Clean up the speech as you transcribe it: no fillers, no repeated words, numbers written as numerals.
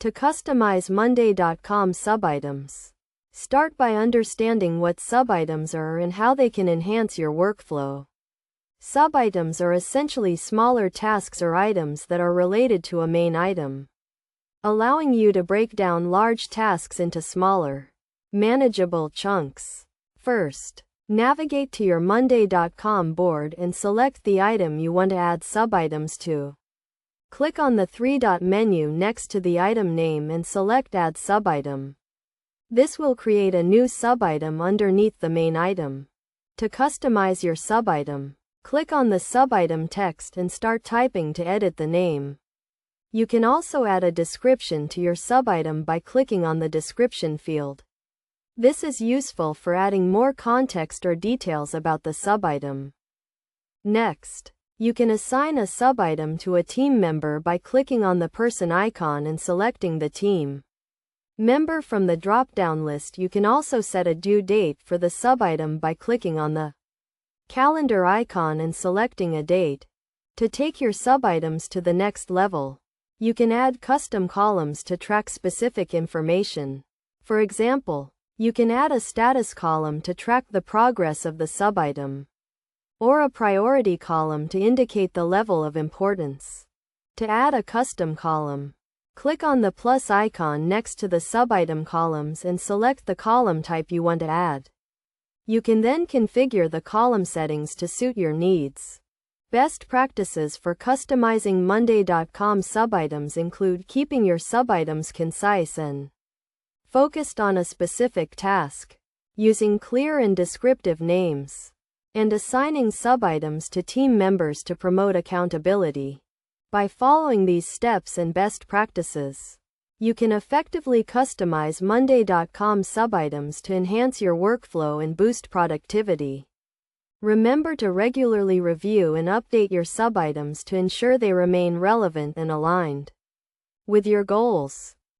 To customize Monday.com subitems. Start by understanding what subitems are and how they can enhance your workflow. Subitems are essentially smaller tasks or items that are related to a main item, allowing you to break down large tasks into smaller, manageable chunks. First, navigate to your Monday.com board and select the item you want to add subitems to. Click on the three-dot menu next to the item name and select Add Subitem. This will create a new subitem underneath the main item. To customize your subitem, click on the subitem text and start typing to edit the name. You can also add a description to your subitem by clicking on the description field. This is useful for adding more context or details about the subitem. Next, you can assign a subitem to a team member by clicking on the person icon and selecting the team member from the drop-down list. You can also set a due date for the subitem by clicking on the calendar icon and selecting a date. To take your subitems to the next level, you can add custom columns to track specific information. For example, you can add a status column to track the progress of the subitem, or a priority column to indicate the level of importance. To add a custom column, click on the plus icon next to the subitem columns and select the column type you want to add. You can then configure the column settings to suit your needs. Best practices for customizing Monday.com subitems include keeping your subitems concise and focused on a specific task, using clear and descriptive names, and assigning subitems to team members to promote accountability. By following these steps and best practices, you can effectively customize Monday.com subitems to enhance your workflow and boost productivity. Remember to regularly review and update your subitems to ensure they remain relevant and aligned with your goals.